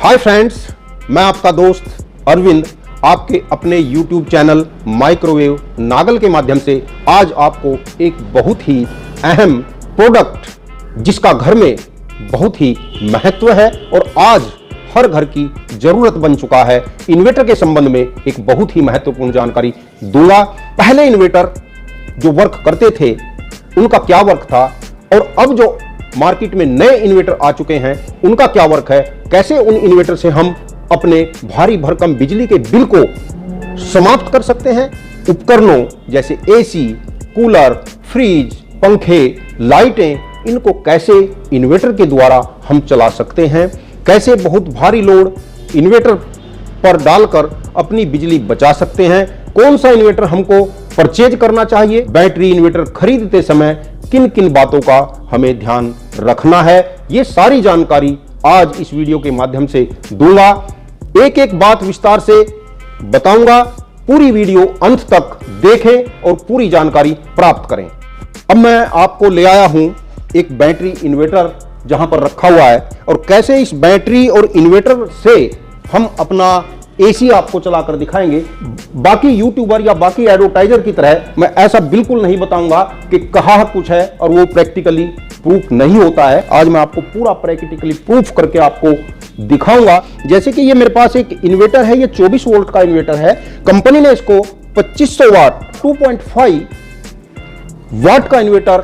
Hi friends, मैं आपका दोस्त अरविंद आपके अपने YouTube चैनल माइक्रोवेव नागल के माध्यम से आज आपको एक बहुत ही अहम प्रोडक्ट जिसका घर में बहुत ही महत्व है और आज हर घर की जरूरत बन चुका है, इन्वर्टर के संबंध में एक बहुत ही महत्वपूर्ण जानकारी दूंगा। पहले इन्वर्टर जो वर्क करते थे उनका क्या वर्क था और अब जो मार्केट में नए इन्वर्टर आ चुके हैं उनका क्या वर्क है, कैसे उन इन्वर्टर से हम अपने भारी भरकम बिजली के बिल को समाप्त कर सकते हैं। उपकरणों जैसे एसी, कूलर, फ्रिज, पंखे, लाइटें, इनको कैसे इन्वर्टर के द्वारा हम चला सकते हैं, कैसे बहुत भारी लोड इन्वर्टर पर डालकर अपनी बिजली बचा सकते हैं, कौन सा इन्वर्टर हमको परचेज करना चाहिए, बैटरी इन्वर्टर खरीदते समय किन किन बातों का हमें ध्यान रखना है, ये सारी जानकारी आज इस वीडियो के माध्यम से दूंगा। एक एक बात विस्तार से बताऊंगा। पूरी वीडियो अंत तक देखें और पूरी जानकारी प्राप्त करें। अब मैं आपको ले आया हूं एक बैटरी इन्वर्टर जहां पर रखा हुआ है और कैसे इस बैटरी और इन्वर्टर से हम अपना एसी आपको चलाकर दिखाएंगे। बाकी यूट्यूबर या बाकी एडवर्टाइजर की तरह मैं ऐसा बिल्कुल नहीं बताऊंगा कि कहा कुछ है और वो प्रैक्टिकली प्रूफ नहीं होता है। आज मैं आपको पूरा प्रैक्टिकली प्रूफ करके आपको दिखाऊंगा। जैसे कि ये मेरे पास एक इन्वर्टर है, ये 24 वोल्ट का इन्वर्टर है। कंपनी ने इसको 2500 वाट 2.5 वाट का इन्वर्टर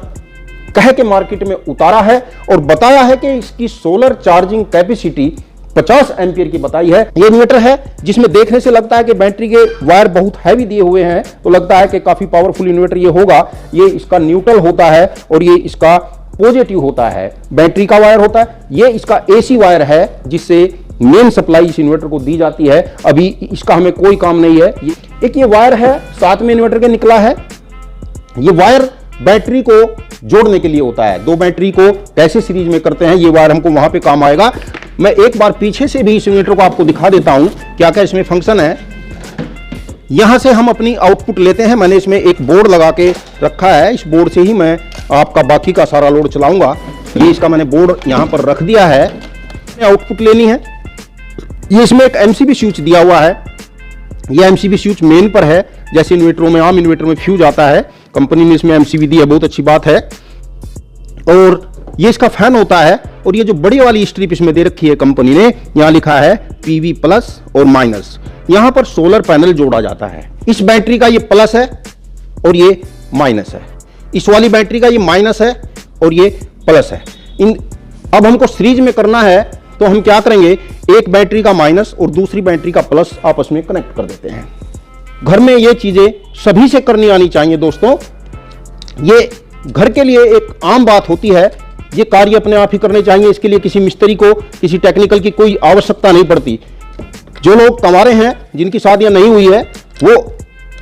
कह के मार्केट में उतारा है और बताया है कि इसकी सोलर चार्जिंग कैपेसिटी 50 एम्पियर की बताई है। ये इन्वर्टर है जिसमें देखने से लगता है कि बैटरी के वायर बहुत हैवी दिए हुए हैं, तो लगता है कि काफी पावरफुल इन्वर्टर ये होगा। ये इसका न्यूट्रल होता है और ये इसका पॉजिटिव होता है। बैटरी का वायर होता है, ये इसका एसी वायर है जिससे मेन सप्लाई इस इन्वर्टर को दी जाती है। अभी इसका हमें कोई काम नहीं है। एक ये वायर है साथ में इन्वर्टर के निकला है। ये वायर बैटरी को जोड़ने के लिए होता है। दो बैटरी को कैसे सीरीज में करते हैं, ये वायर हमको वहां पे काम आएगा। मैं एक बार पीछे से भी इस इन्वर्टर को आपको दिखा देता हूं क्या क्या इसमें फंक्शन है। यहां से हम अपनी आउटपुट लेते हैं। मैंने इसमें एक बोर्ड लगा के रखा है, इस बोर्ड से ही मैं आपका बाकी का सारा लोड चलाऊंगा। ये इसका मैंने बोर्ड यहां पर रख दिया है। आउटपुट लेनी है। ये इसमें एक एमसीबी स्विच दिया हुआ है। ये एमसीबी स्विच मेन पर है, जैसे इन्वर्टरों में आम इन्वर्टर में फ्यूज आता है। कंपनी ने इसमें एमसीबी दी है, बहुत अच्छी बात है। और ये इसका फैन होता है और ये जो बड़ी वाली स्ट्रिप इसमें दे रखी है कंपनी ने, यहां लिखा है पीवी प्लस और माइनस। यहां पर सोलर पैनल जोड़ा जाता है। इस बैटरी का ये प्लस है और ये माइनस है। इस वाली बैटरी का ये माइनस है और ये प्लस है। अब हमको सीरीज में करना है तो हम क्या करेंगे, एक बैटरी का माइनस और दूसरी बैटरी का प्लस आपस में कनेक्ट कर देते हैं। घर में ये चीजें सभी से करनी आनी चाहिए दोस्तों। ये घर के लिए एक आम बात होती है। ये कार्य अपने आप ही करने चाहिए। इसके लिए किसी मिस्त्री को, किसी टेक्निकल की कोई आवश्यकता नहीं पड़ती। जो लोग कमारे हैं, जिनकी शादियां नहीं हुई है, वो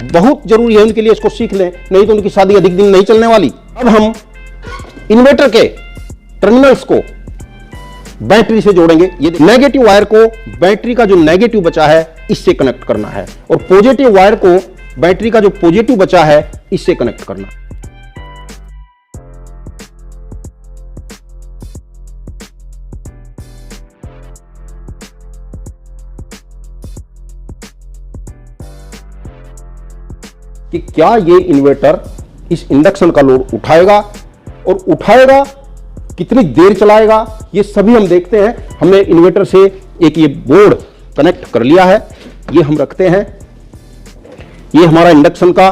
बहुत जरूरी है उनके लिए इसको सीख लें, नहीं तो उनकी शादी अधिक दिन नहीं चलने वाली। अब हम इन्वर्टर के टर्मिनल्स को बैटरी से जोड़ेंगे। ये नेगेटिव वायर को बैटरी का जो नेगेटिव बचा है इससे कनेक्ट करना है और पॉजिटिव वायर को बैटरी का जो पॉजिटिव बचा है इससे कनेक्ट करना। कि क्या ये इन्वर्टर इस इंडक्शन का लोड उठाएगा और उठाएगा कितनी देर चलाएगा, ये सभी हम देखते हैं। हमने इन्वर्टर से एक ये बोर्ड कनेक्ट कर लिया है, ये हम रखते हैं। ये हमारा इंडक्शन का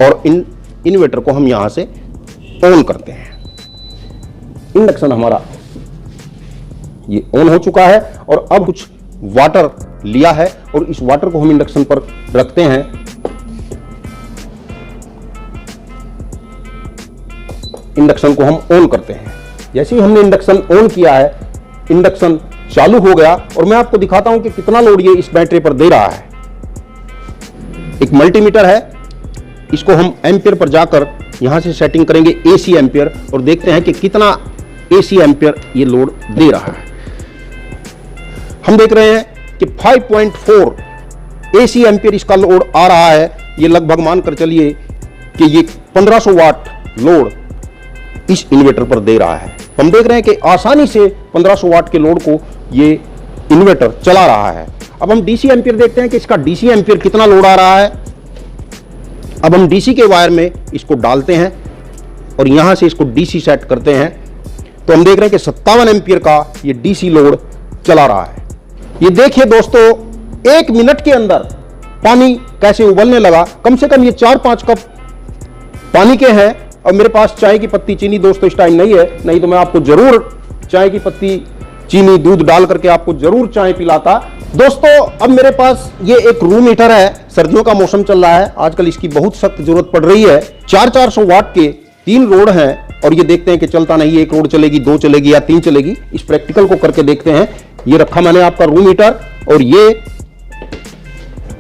और इन्वर्टर को हम यहां से ऑन करते हैं। इंडक्शन हमारा ये ऑन हो चुका है और अब कुछ वाटर लिया है और इस वाटर को हम इंडक्शन पर रखते हैं। इंडक्शन को हम ऑन करते हैं। जैसे ही हमने इंडक्शन ऑन किया है, इंडक्शन चालू हो गया और मैं आपको दिखाता हूं कि कितना लोड ये इस बैटरी पर दे रहा है। एक मल्टीमीटर है, इसको हम एम्पियर पर जाकर यहां से सेटिंग करेंगे एसी एम्पियर और देखते हैं कि कितना एसी एम्पियर ये लोड दे रहा है। हम देख रहे हैं कि 5.4 एसी एम्पियर इसका लोड आ रहा है। ये लगभग मानकर चलिए कि ये 1500 वाट लोड इस इन्वर्टर पर दे रहा है। हम देख रहे हैं कि आसानी से 1500 वाट के लोड को ये इन्वर्टर चला रहा है। अब हम डीसी एम्पीयर देखते हैं कि इसका डीसी एम्पीयर कितना लोड आ रहा है। अब हम डीसी के वायर में इसको डालते हैं और यहां से इसको डीसी सेट करते हैं, तो हम देख रहे हैं कि 57 एम्पीयर का ये डीसी लोड चला रहा है। ये देखिए दोस्तों, 1 मिनट के अंदर पानी कैसे उबलने लगा। कम से कम ये 4-5 कप पानी के हैं। और मेरे पास चाय की पत्ती चीनी दोस्तों इस टाइम नहीं है, नहीं तो मैं आपको जरूर चाय की पत्ती चीनी दूध डाल करके आपको जरूर चाय पिलाता। दोस्तों अब मेरे पास ये एक रूम हीटर है, सर्दियों का मौसम चल रहा है, आजकल इसकी बहुत सख्त जरूरत पड़ रही है। 400 वाट के 3 रोड हैं और ये देखते हैं कि चलता नहीं, 1 रोड चलेगी, 2 चलेगी या 3 चलेगी। इस प्रैक्टिकल को करके देखते हैं। ये रखा मैंने आपका रूम हीटर और ये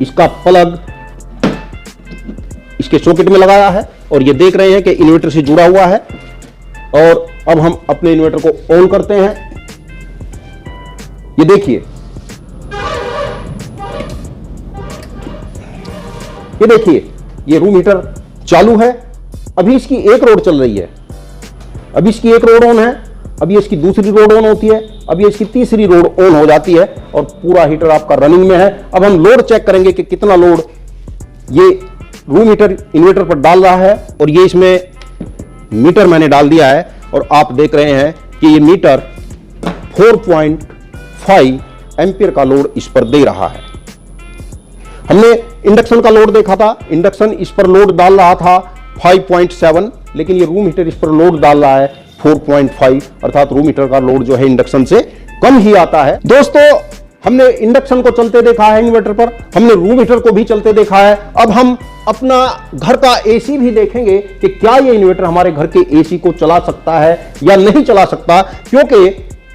इसका प्लग इसके सॉकेट में लगाया है और ये देख रहे हैं कि इन्वर्टर से जुड़ा हुआ है। और अब हम अपने इन्वर्टर को ऑन करते हैं। ये देखिए, ये रूम हीटर चालू है। अभी इसकी 1 रोड चल रही है, अभी इसकी 1 रोड ऑन है, अभी इसकी दूसरी रोड ऑन होती है, अभी इसकी तीसरी रोड ऑन हो जाती है और पूरा हीटर आपका रनिंग में है। अब हम लोड चेक करेंगे कि कितना लोड ये रूम हीटर इन्वर्टर पर डाल रहा है। और ये इसमें मीटर मैंने डाल दिया है और आप देख रहे हैं कि ये मीटर 4.5 एम्पीयर का लोड इस पर दे रहा है। हमने इंडक्शन का लोड देखा था, इंडक्शन इस पर लोड डाल रहा था 5.7, लेकिन ये रूम हीटर इस पर लोड डाल रहा है 4.5, अर्थात रूम हीटर का लोड जो है इंडक्शन से कम ही आता है। दोस्तों हमने इंडक्शन को चलते देखा है इन्वर्टर पर, हमने रूम हीटर को भी चलते देखा है। अब हम अपना घर का एसी भी देखेंगे कि क्या ये इन्वर्टर हमारे घर के एसी को चला सकता है या नहीं चला सकता, क्योंकि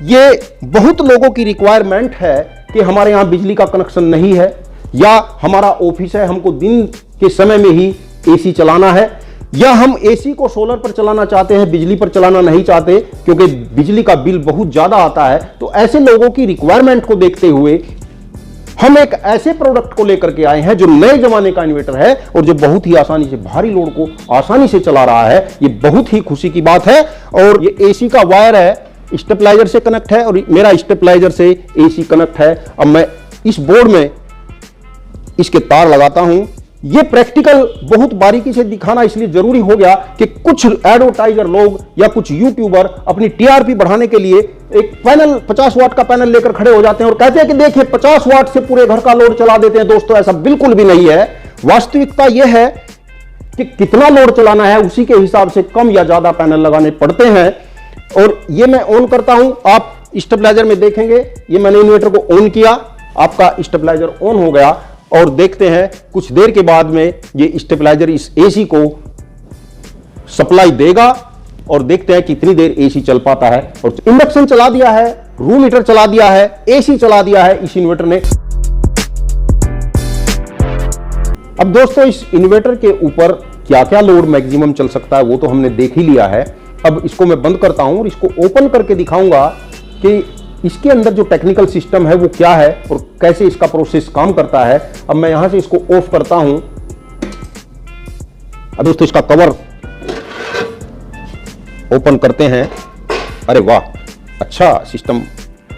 ये बहुत लोगों की रिक्वायरमेंट है कि हमारे यहां बिजली का कनेक्शन नहीं है या हमारा ऑफिस है, हमको दिन के समय में ही एसी चलाना है, या हम एसी को सोलर पर चलाना चाहते हैं, बिजली पर चलाना नहीं चाहते क्योंकि बिजली का बिल बहुत ज्यादा आता है। तो ऐसे लोगों की रिक्वायरमेंट को देखते हुए हम एक ऐसे प्रोडक्ट को लेकर के आए हैं जो नए जमाने का इन्वर्टर है और जो बहुत ही आसानी से भारी लोड को आसानी से चला रहा है। ये बहुत ही खुशी की बात है। और ये एसी का वायर है, स्टेबलाइजर से कनेक्ट है और मेरा स्टेबलाइजर से एसी कनेक्ट है। अब मैं इस बोर्ड में इसके तार लगाता हूं। यह प्रैक्टिकल बहुत बारीकी से दिखाना इसलिए जरूरी हो गया कि कुछ एडवर्टाइजर लोग या कुछ यूट्यूबर अपनी टीआरपी बढ़ाने के लिए एक पैनल 50 वाट का पैनल लेकर खड़े हो जाते हैं और कहते हैं कि देखिए 50 वाट से पूरे घर का लोड चला देते हैं। दोस्तों ऐसा बिल्कुल भी नहीं है। वास्तविकता यह है कि कितना लोड चलाना है उसी के हिसाब से कम या ज्यादा पैनल लगाने पड़ते हैं। और ये मैं ऑन करता हूं, आप स्टेबलाइजर में देखेंगे ये मैंने इन्वर्टर को ऑन किया, आपका स्टेबलाइजर ऑन हो गया और देखते हैं कुछ देर के बाद में ये स्टेबलाइजर इस एसी को सप्लाई देगा और देखते हैं कितनी देर एसी चल पाता है। और इंडक्शन चला दिया है, रूम हीटर चला दिया है, एसी चला दिया है इस इन्वर्टर ने। अब दोस्तों इस इन्वर्टर के ऊपर क्या क्या लोड मैक्सिमम चल सकता है वो तो हमने देख ही लिया है। अब इसको मैं बंद करता हूं और इसको ओपन करके दिखाऊंगा कि इसके अंदर जो टेक्निकल सिस्टम है वो क्या है और कैसे इसका प्रोसेस काम करता है। अब मैं यहां से इसको ऑफ करता हूं। अब दोस्तों इसका कवर ओपन करते हैं। अरे वाह, अच्छा सिस्टम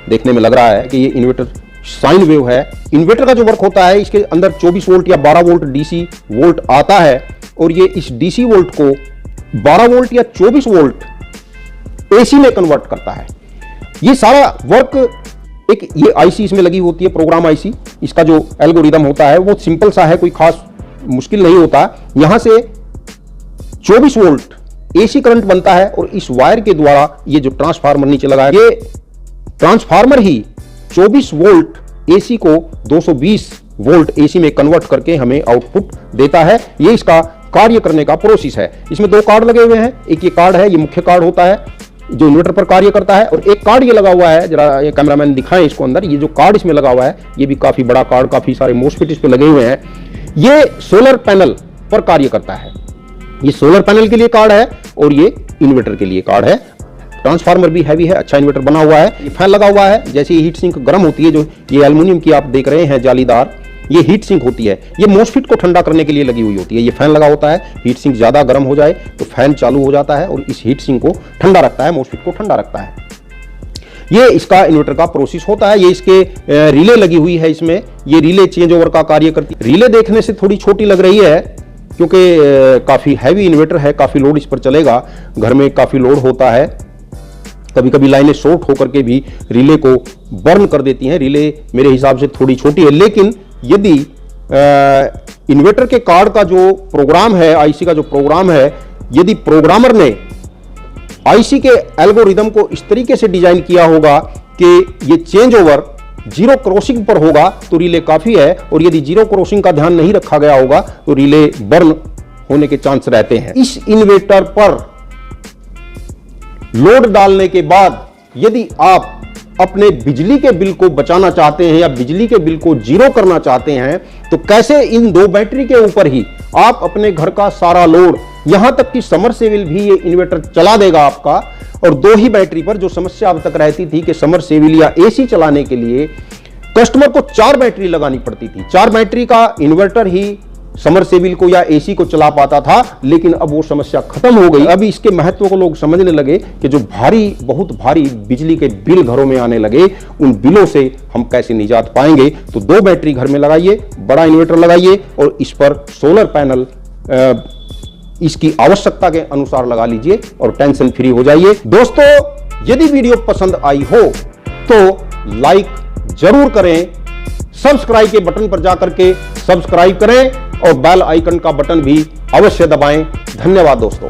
देखने में लग रहा है कि ये इन्वर्टर साइन वेव है। इन्वर्टर का जो वर्क होता है इसके अंदर 24 वोल्ट या 12 वोल्ट डीसी वोल्ट आता है और ये इस डीसी वोल्ट को 12 वोल्ट या 24 वोल्ट एसी में कन्वर्ट करता है। ये सारा वर्क एक ये आईसी इसमें लगी होती है, प्रोग्राम आईसी। इसका जो एल्गोरिदम होता है वो सिंपल सा है, कोई खास मुश्किल नहीं होता। यहां से 24 वोल्ट एसी करंट बनता है और इस वायर के द्वारा ये जो ट्रांसफार्मर नीचे लगा है ये ट्रांसफार्मर ही 24 वोल्ट एसी को 220 वोल्ट एसी में कन्वर्ट करके हमें आउटपुट देता है। ये इसका कार्य करने का प्रोसेस है। इसमें 2 कार्ड लगे हुए हैं। एक ये कार्ड है, ये मुख्य कार्ड होता है जो इन्वर्टर पर कार्य करता है, और एक कार्ड ये लगा हुआ है, जरा ये कैमरामैन दिखाएं इसको अंदर। ये जो कार्ड इसमें लगा हुआ है ये भी काफी बड़ा कार्ड, काफी सारे मोस्फेट इस पे लगे हुए हैं। ये सोलर पैनल पर कार्य करता है। ये सोलर पैनल के लिए कार्ड है और ये इन्वर्टर के लिए कार्ड है। ट्रांसफार्मर भी हैवी है, अच्छा इन्वर्टर बना हुआ है। ये फैन लगा हुआ है, जैसे हीट सिंक गर्म होती है जो ये एल्युमिनियम की आप देख रहे हैं जालीदार, ये हीट सिंक होती है, ये मोस्फेट को ठंडा करने के लिए लगी हुई होती है। ये फैन लगा होता है, हीट सिंक ज्यादा गर्म हो जाए तो फैन चालू हो जाता है और इस हीट सिंक को ठंडा रखता है, मोस्फेट को ठंडा रखता है। ये इसका इन्वर्टर का प्रोसेस होता है। ये इसके रिले लगी हुई है, इसमें ये रिले चेंज ओवर का कार्य करती है। रिले देखने से थोड़ी छोटी लग रही है क्योंकि काफी हैवी इन्वर्टर है, काफी लोड इस पर चलेगा, घर में काफी लोड होता है, कभी कभी लाइनें शॉर्ट होकर के भी रिले को बर्न कर देती हैं। रिले मेरे हिसाब से थोड़ी छोटी है, लेकिन यदि इन्वर्टर के कार्ड का जो प्रोग्राम है, आईसी का जो प्रोग्राम है, यदि प्रोग्रामर ने आईसी के एल्गोरिदम को इस तरीके से डिजाइन किया होगा कि ये चेंज ओवर जीरो क्रॉसिंग पर होगा तो रिले काफी है, और यदि जीरो क्रॉसिंग का ध्यान नहीं रखा गया होगा तो रिले बर्न होने के चांस रहते हैं। इस इन्वर्टर पर लोड डालने के बाद यदि आप अपने बिजली के बिल को बचाना चाहते हैं या बिजली के बिल को जीरो करना चाहते हैं तो कैसे इन 2 बैटरी के ऊपर ही आप अपने घर का सारा लोड, यहां तक कि समरसेबिल भी ये इन्वर्टर चला देगा आपका। और 2 ही बैटरी पर, जो समस्या अब तक रहती थी कि समरसेबिल या एसी चलाने के लिए कस्टमर को 4 बैटरी लगानी पड़ती थी, 4 बैटरी का इन्वर्टर ही समरसेबिल को या एसी को चला पाता था, लेकिन अब वो समस्या खत्म हो गई। अभी इसके महत्व को लोग समझने लगे कि जो बहुत भारी बिजली के बिल घरों में आने लगे, उन बिलों से हम कैसे निजात पाएंगे। तो 2 बैटरी घर में लगाइए, बड़ा इन्वर्टर लगाइए और इस पर सोलर पैनल इसकी आवश्यकता के अनुसार लगा लीजिए और टेंशन फ्री हो जाइए। दोस्तों, यदि वीडियो पसंद आई हो तो लाइक जरूर करें, सब्सक्राइब के बटन पर जाकर के सब्सक्राइब करें और बेल आइकन का बटन भी अवश्य दबाएं। धन्यवाद दोस्तों।